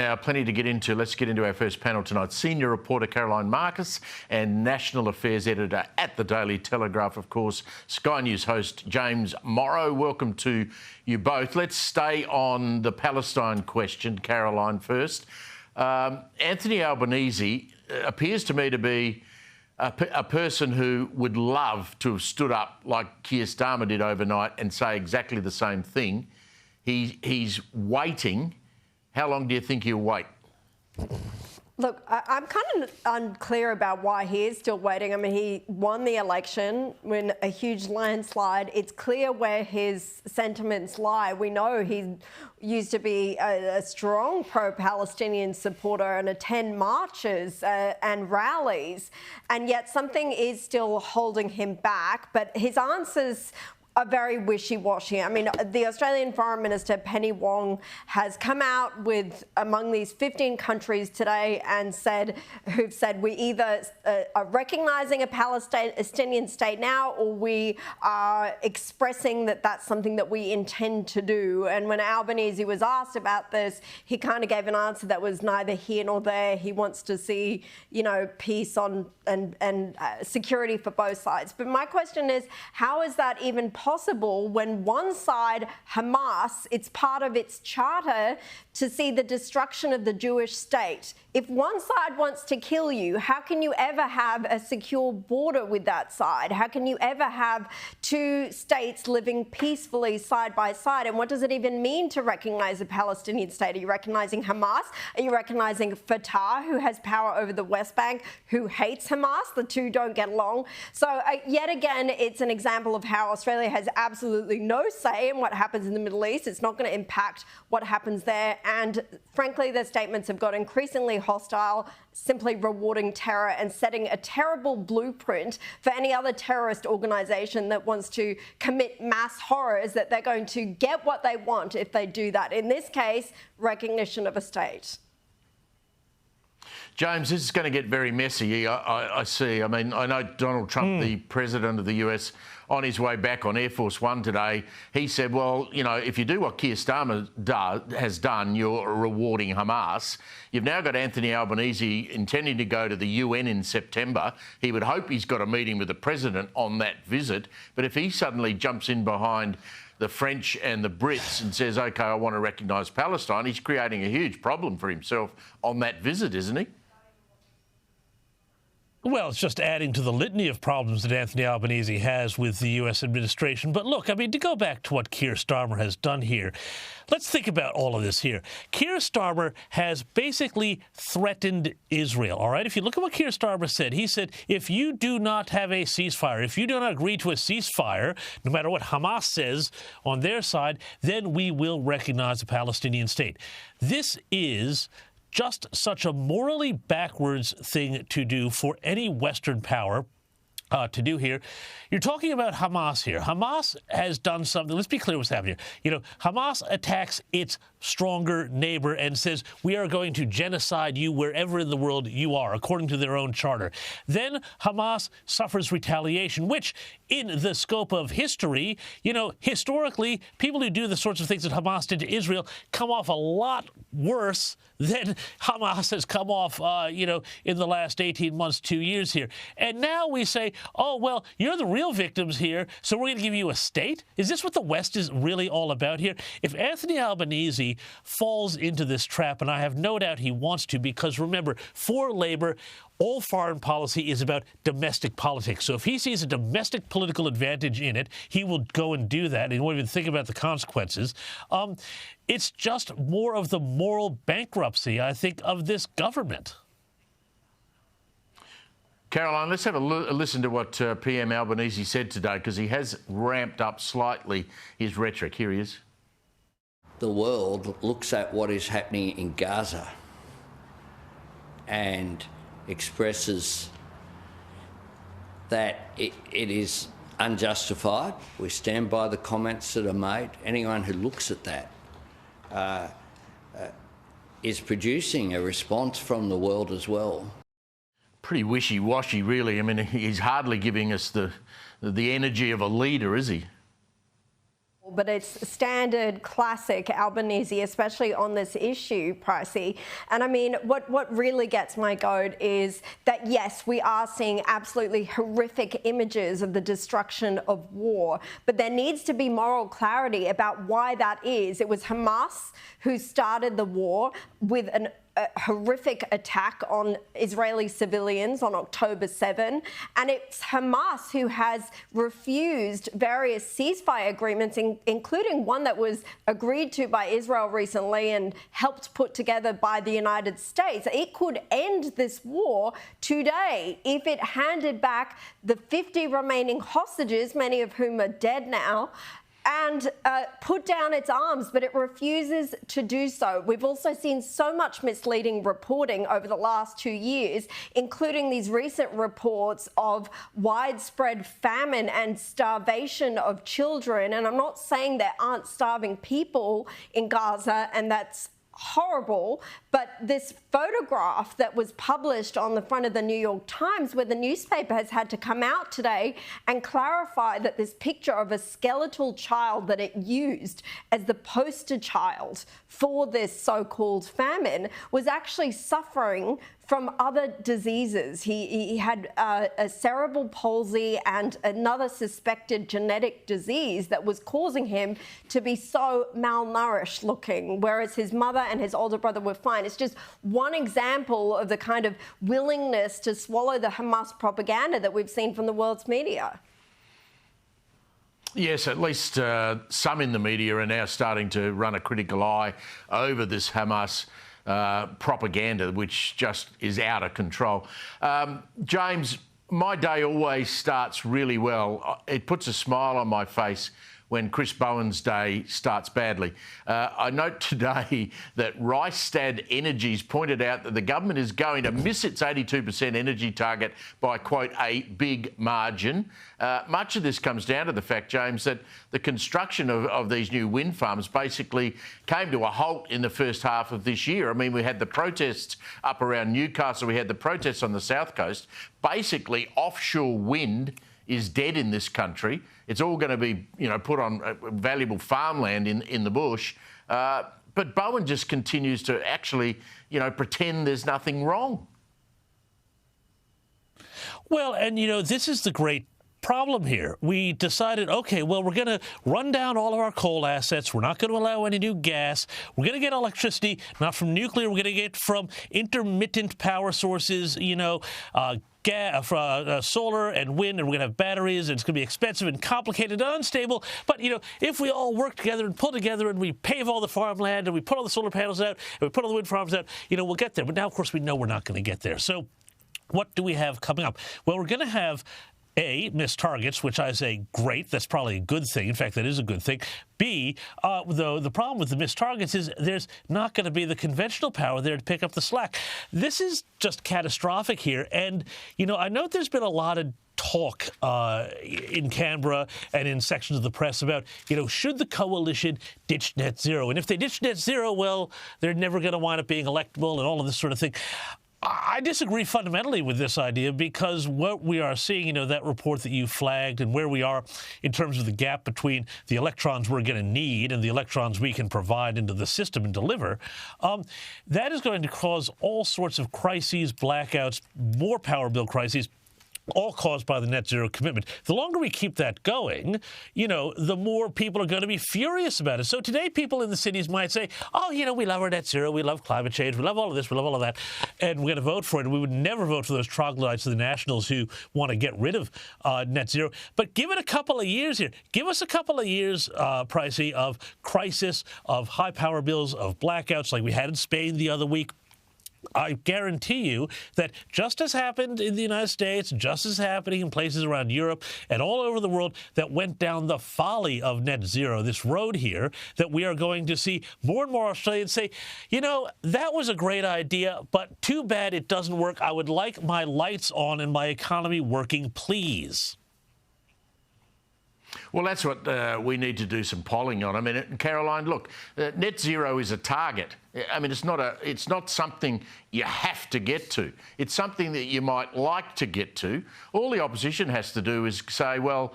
now. Plenty to get into. Let's get into our first panel tonight. Senior reporter Caroline Marcus and National Affairs Editor at the Daily Telegraph, of course, Sky News host James Morrow. Welcome to you both. Let's stay on the Palestine question, Caroline, first. Anthony Albanese appears to me to be a person who would love to have stood up like Keir Starmer did overnight and say exactly the same thing. He's waiting. How long do you think he'll wait? Look, I'm kind of unclear about why he is still waiting. I mean, he won the election in a huge landslide. It's clear where his sentiments lie. We know he used to be a strong pro-Palestinian supporter and attend marches and rallies, and yet something is still holding him back. But his answers are very wishy-washy. I mean, the Australian Foreign Minister, Penny Wong, has come out with among these 15 countries today and who've said we either are recognising a Palestinian state now, or we are expressing that that's something that we intend to do. And when Albanese was asked about this, he kind of gave an answer that was neither here nor there. He wants to see, you know, peace and security for both sides. But my question is, how is that even possible when one side, Hamas, it's part of its charter to see the destruction of the Jewish state? If one side wants to kill you, how can you ever have a secure border with that side? How can you ever have two states living peacefully side by side? And what does it even mean to recognise a Palestinian state? Are you recognising Hamas? Are you recognising Fatah, who has power over the West Bank, who hates Hamas? The two don't get along. So yet again, it's an example of how Australia has absolutely no say in what happens in the Middle East. It's not going to impact what happens there. And frankly, their statements have got increasingly hostile, simply rewarding terror and setting a terrible blueprint for any other terrorist organisation that wants to commit mass horrors, that they're going to get what they want if they do that. In this case, recognition of a state. James, this is going to get very messy, I see. I mean, I know Donald Trump, the president of the US, on his way back on Air Force One today, he said, well, you know, if you do what Keir Starmer has done, you're rewarding Hamas. You've now got Anthony Albanese intending to go to the UN in September. He would hope he's got a meeting with the president on that visit. But if he suddenly jumps in behind the French and the Brits and says, OK, I want to recognise Palestine, he's creating a huge problem for himself on that visit, isn't he? Well, it's just adding to the litany of problems that Anthony Albanese has with the U.S. administration. But look, I mean, to go back to what Keir Starmer has done here, let's think about all of this here. Keir Starmer has basically threatened Israel, all right? If you look at what Keir Starmer said, he said, if you do not have a ceasefire, if you do not agree to a ceasefire, no matter what Hamas says on their side, then we will recognize a Palestinian state. This is just such a morally backwards thing to do for any Western power to do here. You're talking about Hamas here. Hamas has done something. Let's be clear what's happening here. You know, Hamas attacks its stronger neighbor and says, we are going to genocide you wherever in the world you are, according to their own charter. Then Hamas suffers retaliation, which in the scope of history, you know, historically, people who do the sorts of things that Hamas did to Israel come off a lot worse than Hamas has come off, you know, in the last 18 months, 2 years here. And now we say, oh, well, you're the real victims here, so we're going to give you a state? Is this what the West is really all about here? If Anthony Albanese falls into this trap, and I have no doubt he wants to, because remember, for Labour, all foreign policy is about domestic politics. So if he sees a domestic political advantage in it, he will go and do that. And he won't even think about the consequences. It's just more of the moral bankruptcy, I think, of this government. Caroline, let's have a listen to what PM Albanese said today, because he has ramped up slightly his rhetoric. Here he is. The world looks at what is happening in Gaza and expresses that it is unjustified. We stand by the comments that are made. Anyone who looks at that is producing a response from the world as well. Pretty wishy-washy, really. I mean, he's hardly giving us the energy of a leader, is he? But it's standard, classic Albanese, especially on this issue, Pricey. And I mean, what really gets my goat is that, yes, we are seeing absolutely horrific images of the destruction of war, but there needs to be moral clarity about why that is. It was Hamas who started the war with a horrific attack on Israeli civilians on October 7. And it's Hamas who has refused various ceasefire agreements, including one that was agreed to by Israel recently and helped put together by the United States. It could end this war today if it handed back the 50 remaining hostages, many of whom are dead now, and put down its arms, but it refuses to do so. We've also seen so much misleading reporting over the last 2 years, including these recent reports of widespread famine and starvation of children. And I'm not saying there aren't starving people in Gaza, and that's horrible, but this photograph that was published on the front of the New York Times, where the newspaper has had to come out today and clarify that this picture of a skeletal child that it used as the poster child for this so-called famine was actually suffering from other diseases. He had a cerebral palsy and another suspected genetic disease that was causing him to be so malnourished looking, whereas his mother and his older brother were fine. It's just one example of the kind of willingness to swallow the Hamas propaganda that we've seen from the world's media. Yes, at least some in the media are now starting to run a critical eye over this Hamas propaganda, which just is out of control. James, my day always starts really well. It puts a smile on my face when Chris Bowen's day starts badly. I note today that Rystad Energies pointed out that the government is going to miss its 82% energy target by, quote, a big margin. Much of this comes down to the fact, James, that the construction of these new wind farms basically came to a halt in the first half of this year. I mean, we had the protests up around Newcastle, we had the protests on the south coast. Basically, offshore wind is dead in this country. It's all going to be, put on valuable farmland in the bush. But Bowen just continues to actually, pretend there's nothing wrong. Well, and, this is the great problem here. We decided, okay, well, we're going to run down all of our coal assets. We're not going to allow any new gas. We're going to get electricity, not from nuclear. We're going to get from intermittent power sources, solar and wind, and we're going to have batteries, and it's going to be expensive and complicated and unstable. But, if we all work together and pull together and we pave all the farmland and we put all the solar panels out and we put all the wind farms out, we'll get there. But now, of course, we know we're not going to get there. So what do we have coming up? Well, we're going to have A, missed targets, which I say, great. That's probably a good thing. In fact, that is a good thing. B, though, the problem with the missed targets is there's not going to be the conventional power there to pick up the slack. This is just catastrophic here. And, I know there's been a lot of talk in Canberra and in sections of the press about, should the coalition ditch net zero? And if they ditch net zero, well, they're never going to wind up being electable and all of this sort of thing. I disagree fundamentally with this idea, because what we are seeing, that report that you flagged and where we are in terms of the gap between the electrons we're going to need and the electrons we can provide into the system and deliver, that is going to cause all sorts of crises, blackouts, more power bill crises, all caused by the net zero commitment. The longer we keep that going, the more people are going to be furious about it. So today, people in the cities might say, oh, we love our net zero, we love climate change, we love all of this, we love all of that, and we're going to vote for it. And we would never vote for those troglodytes of the Nationals who want to get rid of net zero. But give it a couple of years here. Give us a couple of years, Pricey, of crisis, of high power bills, of blackouts like we had in Spain the other week. I guarantee you that just as happened in the United States, just as happening in places around Europe and all over the world that went down the folly of net zero, this road here, that we are going to see more and more Australians say, that was a great idea, but too bad it doesn't work. I would like my lights on and my economy working, please. Well, that's what we need to do some polling on. I mean, Caroline, look, net zero is a target. I mean, it's not something you have to get to. It's something that you might like to get to. All the opposition has to do is say, well,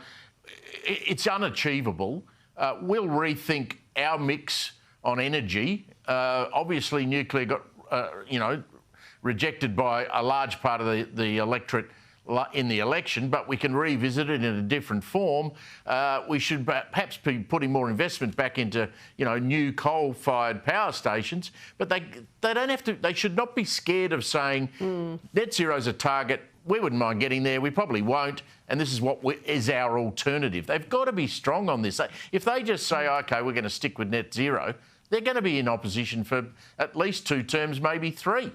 it's unachievable. we'll rethink our mix on energy. Obviously, nuclear got, rejected by a large part of the electorate in the election, but we can revisit it in a different form. We should perhaps be putting more investment back into, new coal-fired power stations. But they don't have to. They should not be scared of saying net zero is a target. We wouldn't mind getting there. We probably won't. And this is what is our alternative. They've got to be strong on this. If they just say, OK, we're going to stick with net zero, they're going to be in opposition for at least 2 terms, maybe 3.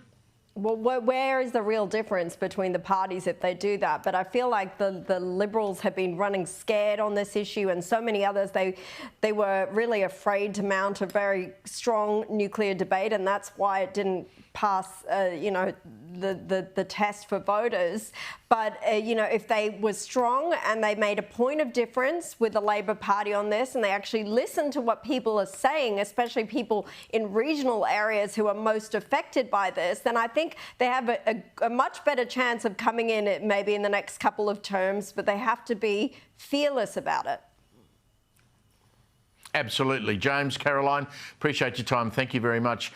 Well, where is the real difference between the parties if they do that? But I feel like the Liberals have been running scared on this issue, and so many others, they were really afraid to mount a very strong nuclear debate, and that's why it didn't pass, the test for voters. But, if they were strong and they made a point of difference with the Labor Party on this, and they actually listened to what people are saying, especially people in regional areas who are most affected by this, then I think they have a much better chance of coming in maybe in the next couple of terms, but they have to be fearless about it. Absolutely. James, Caroline, appreciate your time. Thank you very much.